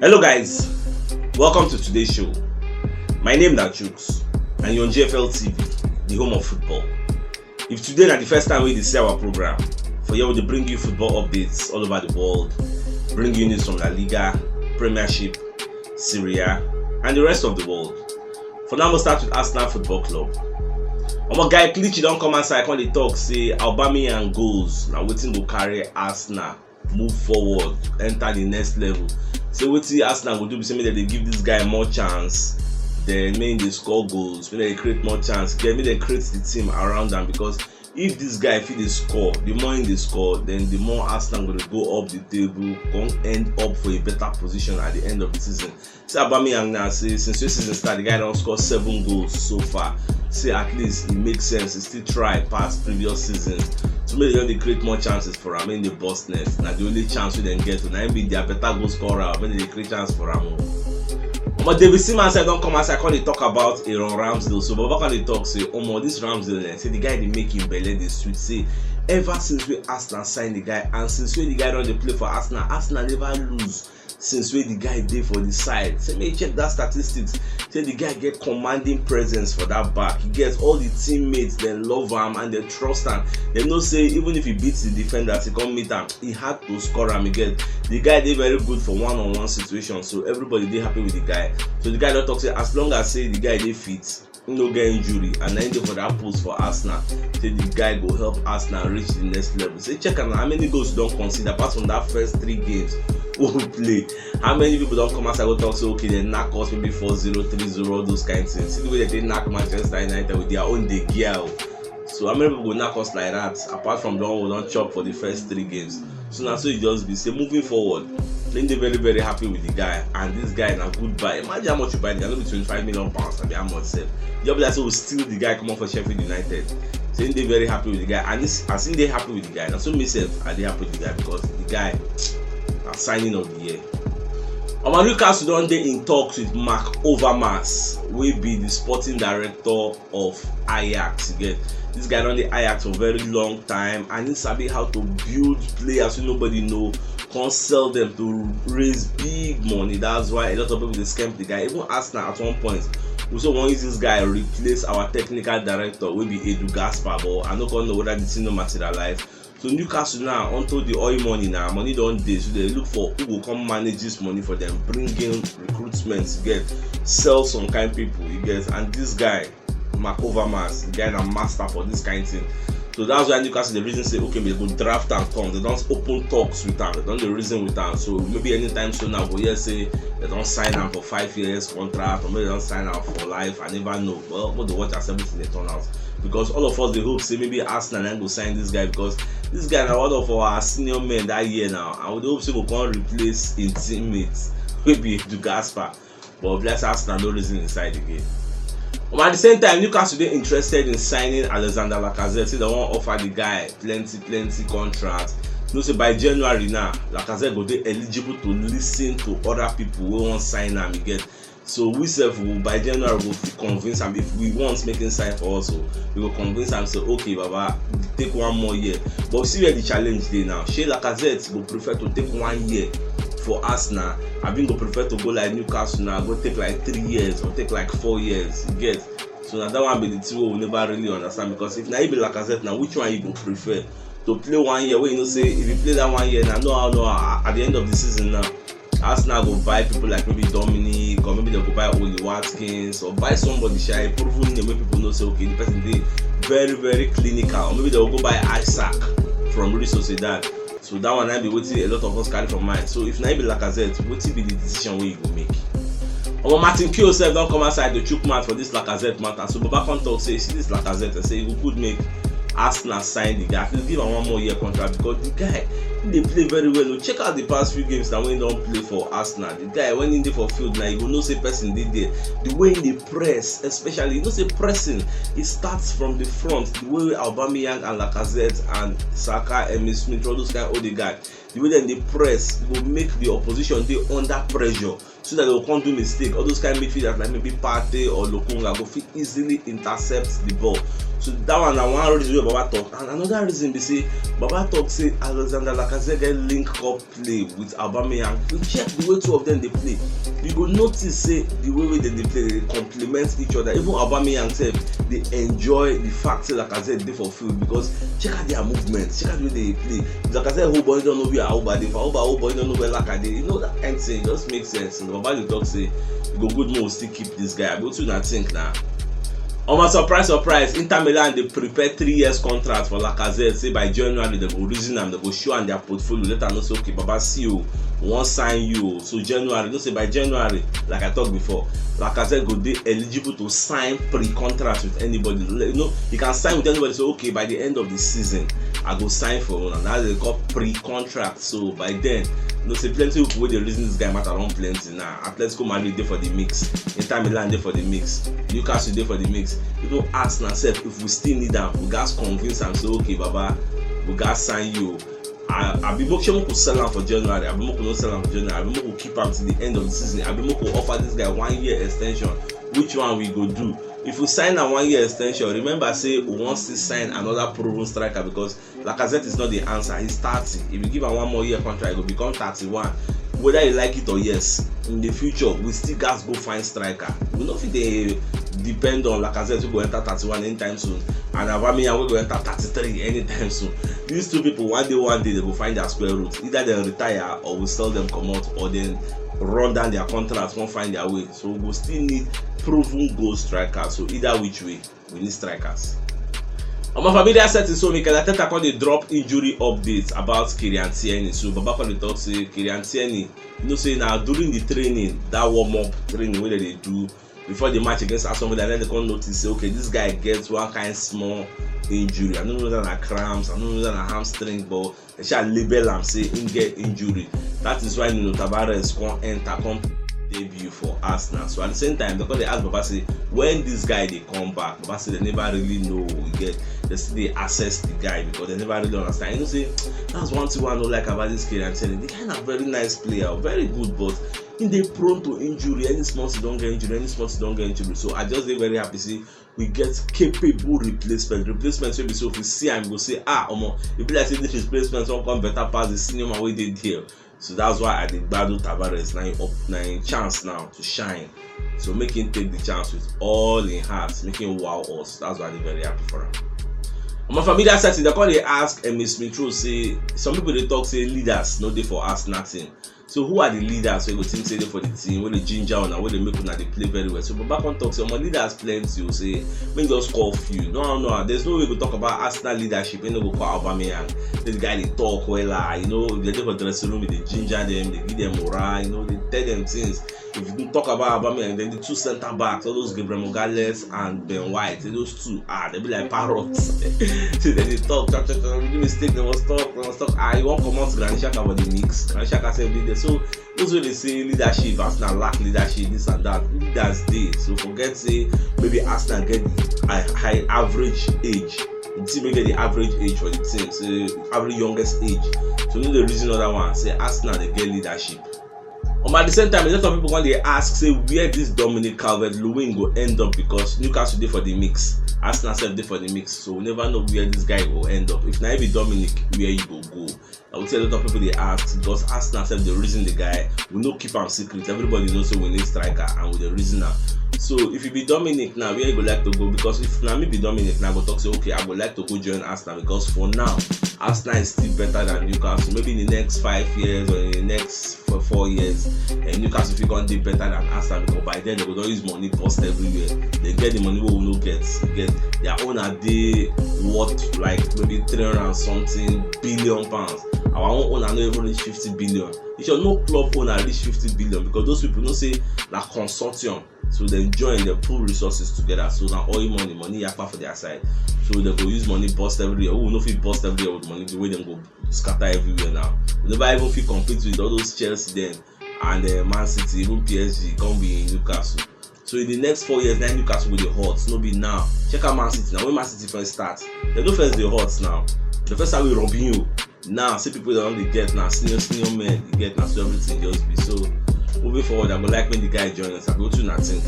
Hello guys, welcome to today's show. My name is Jukes and you're on JFL TV, the home of football. If today is the first time we see our program, for here we bring you football updates all over the world, bring you news from La Liga, Premiership, Syria, and the rest of the world. For now, we'll start with Arsenal Football Club. Our guy Clichy don't come outside when they talk, say Aubameyang goals, now waiting to carry Arsenal, move forward, enter the next level. So what see Arsenal will do is maybe they give this guy more chance, then maybe they score goals, maybe they create more chance, maybe they create the team around them, because if this guy if they score, the more they score, then the more Arsenal will go up the table, come end up for a better position at the end of the season. Say Aubameyang now say since the season start, the guy don't score 7 goals so far. Say at least it makes sense, he still try past previous seasons. So maybe they create more chances for him in the boss nest. Now the only chance we then get to now be their better goal scorer when they create chance for him. But David Seaman said don't come outside when they talk about Aaron Ramsdale. So Baba can they talk say, oh my, this Ramsdale, say the guy they make him belly the sweet. Say ever since we Arsenal signed the guy and since we the guy don't they play for Arsenal never lose. Since when the guy did for the side, say me check that statistics. Say the guy get commanding presence for that back. He gets all the teammates, they love him and they trust him. They know say even if he beats the defenders, he come meet him. He had to score him again. The guy did very good for one-on-one situations, so everybody they happy with the guy. So the guy don't talk say as long as say the guy they fit, no get injury, and then for that post for Arsenal, say the guy go help Arsenal reach the next level. Say check out how many goals don't consider apart from that first 3 games. Who play? How many people don't come outside and talk say okay they knock us maybe 4-0, 3-0, those kind of things. See the way they knock Manchester United with their own De Gea. So how many people will knock us like that apart from the one who don't chop for the first 3 games? So now so it just be say moving forward. Then they very happy with the guy, and this guy is a good buy. Imagine how much you buy the guy, not be £25 million, maybe how much save. The other so will steal the guy come on for Sheffield United. So they very happy with the guy, and this, I think they happy with the guy. Now so myself are they happy with the guy because the guy is signing of the year. Our Newcastle don't they in talks with Mark Overmars, will be the sporting director of Ajax. You get this guy on the Ajax for a very long time, and he sabi how to build players who nobody know. Can't sell them to raise big money. That's why a lot of people they scam the guy. Even Arsenal at one point we also want this guy replace our technical director will be Edu Gaspar, but I don't know whether the thing no materialize. So Newcastle now onto the oil money now, money don't dey, so they look for who will come manage this money for them, bring in recruitment, you get, sell some kind of people, you get, and this guy Mark Overmars, the guy that master for this kind of thing. So that's why Newcastle the reason say okay, we go draft and come. They don't open talks with them. They don't the reason with them. So maybe anytime soon now, we say they don't sign them for 5 years contract, or maybe they don't sign them for life. I never know. Well, what the watch as everything they turn out. Because all of us they hope say maybe Arsenal then go sign this guy because this guy is one of our senior men that year now. And we hope say we can replace his teammates. Maybe to Gaspar, but bless Arsenal no reason inside the game. But at the same time, Newcastle they interested in signing Alexander Lacazette. So they want to offer the guy plenty contract. You know, say by January now, Lacazette go they eligible to listen to other people who want sign him again. So we self will by January will convince him if we want making sign for us, so we will convince him say okay, Baba, take 1 more year. But see where the challenge dey now. Shey Lacazette go prefer to take 1 year for Arsenal. I think go prefer to go like Newcastle now, go take like 3 years or take like 4 years. You get? So now that one be the two we never really understand, because if now you be Lacazette now, which one you go prefer to play 1 year? Where you know say if you play that 1 year now, no, at the end of the season now, Arsenal go buy people like maybe Dominic, or maybe they go buy Oli Watkins, or buy somebody shy proven name where people know say okay, the person dey very clinical, or maybe they will go buy Isaac from Real Sociedad. So that one I be waiting a lot of us carry from mind. So if now be Lacazette, what will be the decision where you go make? Martin Keough self don't come outside to chook mouth for this Lacazette matter. So Baba can talk say see this Lacazette and say he could make Arsenal sign the guy. At least give him 1 more year contract because the guy they play very well. Check out the past few games that when he don't play for Arsenal. The guy when in there for field now, you will know say person did there. The way they press, especially you know say pressing, it starts from the front. The way Aubameyang and Lacazette and Saka, Emile Smith, all those kind of the guy. The way then they press will make the opposition they under pressure, so that they can't do mistake. All those kind of midfielders like maybe Partey or Lokonga go fit easily intercept the ball. So that one na one reason wey Baba talk. And another reason be say Baba talk say Alexander Lacazette get link up play with Aubameyang. You check the way two of them dey play, you go notice say the way wey dem dey play dey complement each other. Even Aubameyang sef dey enjoy the fact say Lacazette dey for field because check out their movement, check out the way they play. Lacazette hold ball, you don't know where Auba dey. For Auba hold ball, you don't know where Laka dey. You know that kind of thing. It just makes sense. And Baba dey talk say you go good more still keep this guy. I go to na think now. Surprise, Inter Milan dey prepare 3 years contract for Lacazette. Say by January they go reason am, they go show am their portfolio. Let am know say okay, Baba see you, we wan sign you. So January, say by January, like I talked before, Lacazette go dey eligible to sign pre-contract with anybody. You know, he can sign with anybody. So okay, by the end of the season, I go sign for one, and that they call pre-contract. So by then, say plenty people wey dey reason this guy matter don plenty now. Atletico Madrid dey for the mix, Inter Milan dey for the mix, Newcastle dey for the mix. Even Arsenal sef, if we still need am, we gats convince am say okay, Baba, we gats sign you. Abi make we sell am for January, abi make we no sell am for January, abi make we keep am till the end of the season, abi make we offer this guy 1 year extension. Which one we go do? If we sign a 1 year extension, remember say we wan still sign another proven striker because Lacazette is not the answer. He's 30. If you give him 1 more year contract, he go become 31. Whether you like it or yes, in the future we still gats go find striker. We no fit dey depend on Lacazette who go enter 31 anytime soon, and Aubameyang wey go enter 33 anytime soon. These two people one day they go find their square root. Either they retire or we sell them comot, or then run down their contracts, won't find their way. So we go still need proven goal strikers. So either which way, we need strikers. My familiar set is so Mikel Arteta come dey drop injury updates about Kylian Tierney. So Baba come dey talk say Kylian Tierney, you know say now during the training, that warm-up training wey they do before the match against Aston Villa, then they come notice say okay, this guy gets one kind small injury. I don't know whether na cramps, I don't know whether na hamstring, but they shall label am say him get injury. That is why Nuno Tavares come debut for Arsenal. So at the same time, because they ask Baba say when this guy they come back, Baba say they never really know we get. They still they assess the guy because they never really understand. You know, say that's one thing I don't like about this kid. I'm telling you, the kind of very nice player, very good, but in they prone to injury. Any small don't get injury, any small don't get injury. So I just very happy to see we get capable replacement. Replacements will be so if we see him, go say if be like say this replacement won't come better pass the senior man we did here. So that's why I did battle Tavares now chance now to shine. So make him take the chance with all in heart, make him wow us. That's why I'm very happy for him. My familiar setting, they call they ask Miss Smith say some people they talk say leaders no dey for us nothing. So who are the leaders wey go think say they for the team, where the ginger on and where they make una they play very well. So but back on talk say my leaders plenty, you say when just call few. No, there's no way we talk about Arsenal leadership, we no go call Aubameyang. This guy they talk well, you know, they dey for dressing room, they ginger them, they give them morale, you know, they tell them things. If you don't talk about Aubameyang, then the two centre backs, all those Gabriel Magalhaes and Ben White, those two they be like parrots. So then they talk, make mistake, they must talk. You won't come out to Granit Xhaka for the mix. Granit Xhaka said there. So those way they say leadership, Arsenal lack leadership, this and that. Leaders day. So forget say maybe Arsenal get the high average age. The team may get the average age for the team, so average youngest age. So no the reason other one say Arsenal they get leadership. At the same time, a lot of people when they ask say where this Dominic Calvert-Lewin go end up because Newcastle dey for the mix, Arsenal sef dey for the mix, so we never know where this guy will end up. If na be Dominic, where you go? I would say a lot of people they ask because Arsenal sef the reason the guy, we no keep am secret. Everybody knows say we need striker and we the reason now. So if you be Dominic now, where you go like to go? Because if na me be Dominic now, I go talk say okay, I would like to go join Arsenal because for now Arsenal is still better than Newcastle. Maybe in the next 5 years or in the next 4 years, and Newcastle if you gonna do better than Arsenal because by then they go use money post everywhere. They get the money we will not get their own a day worth like maybe 300 and something billion pounds. Our own owner not even reach 50 billion. If your no club owner reach 50 billion because those people don't say like consortium. So they join, they pool resources together. So now oil money yakpa for their side. So they go use money bust everywhere. Oh, no fit bust everywhere with money. The way them go scatter everywhere now. We never even fit compete with all those Chelsea then and Man City, even PSG can't be in Newcastle. So in the next 4 years, now Newcastle will be hot. No be now. Check out Man City now. When Man City first start, they don't first the hot now. The first time we robbing you. Now see people that only get now senior men. You get now so everything just be so. Moving forward, I would like when the guy join us. I go to nothing.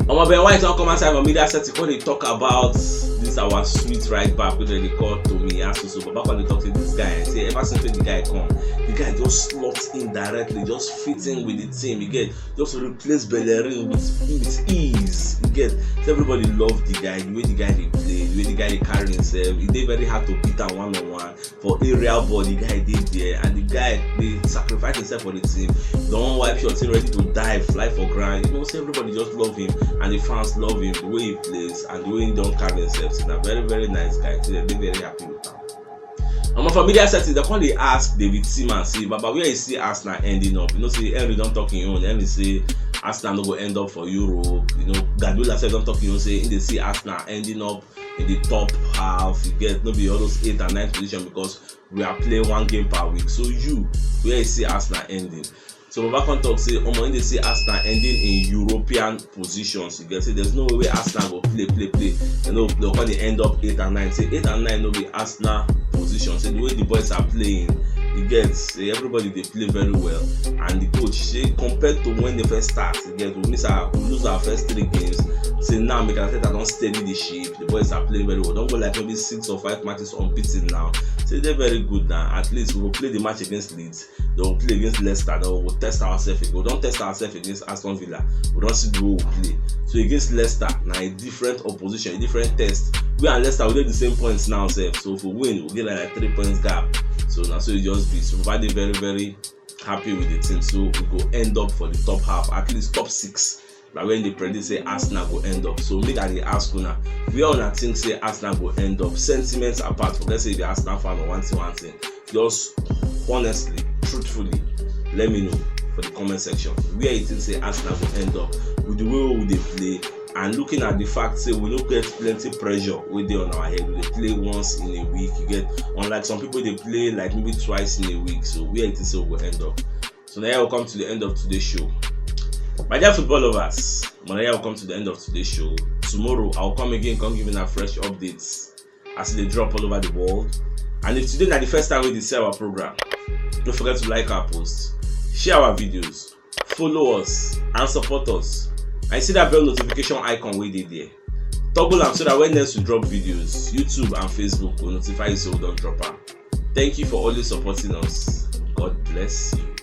Ben White don't come outside for media set before they talk about this our sweet right back when they call Tomiyasu. So back when they talk to this guy and say ever since the guy come, the guy just slots in directly, just fits in with the team. You get just replace Bellerin with ease. You get so everybody love the guy, the way the guy they play, the way the guy they carry himself. It dey very hard to beat him one-on-one for aerial ball. The guy did there, and the guy they sacrifice himself for the team. Don't wipe your team ready to dive, fly for ground. You know, so everybody just love him. And the fans love him, the way he plays and the way he don't carry himself. He's a very, very nice guy. So they're very happy with him. And for media settings, they come they ask David Seaman, say, but where you see Arsenal ending up? You know, say Henry don't talk in own. Henry say Arsenal no go end up for Europe. You know, Guardiola said don't talk in own. Say they see Arsenal ending up in the top half. You get maybe all those 8th and 9th position because we are playing 1 game per week. So where you see Arsenal ending? So Babacon talk say, when they say Arsenal ending in European positions, you get say there's no way Arsenal go play. You know, they'll probably end up 8 and 9. Say 8 and 9 no be Arsenal position. Say the way the boys are playing, you get say everybody they play very well. And the coach say compared to when they first start, you get we lose our first 3 games. Say now make I don't steady the ship. The boys are playing very well. Don't go like maybe 6 or 5 matches unbeaten now. Say they're very good now. At least we will play the match against Leeds. They will play against Leicester. They will test ourselves again. We don't test ourselves against Aston Villa. We don't see the way we play. So against Leicester, now a different opposition, a different test. We and Leicester we get the same points now, sef. So if we win, we get like 3 points gap. So now so it just be. So we're very, very happy with the team. So we go end up for the top half, at least top 6. Like when they predict say Arsenal go end up. So make I ask una, where una think say Arsenal go end up? Sentiments apart, forget say the Arsenal fan or one thing. Just honestly, truthfully, let me know for the comment section. Where you think say Arsenal go end up with the way they play, and looking at the fact say we don't get plenty pressure with they on our head. We play once in a week. You get unlike some people they play like maybe twice in a week. So where you think say we go end up? So now we'll come to the end of today's show. My dear football lovers, will come to the end of today's show. Tomorrow I'll come again, come giving our fresh updates as they drop all over the world. And if today is the first time we see our program, don't forget to like our posts, share our videos, follow us, and support us. I see that bell notification icon way there. Toggle them so that when next we drop videos, YouTube and Facebook will notify you so we don't drop them. Thank you for always supporting us. God bless you.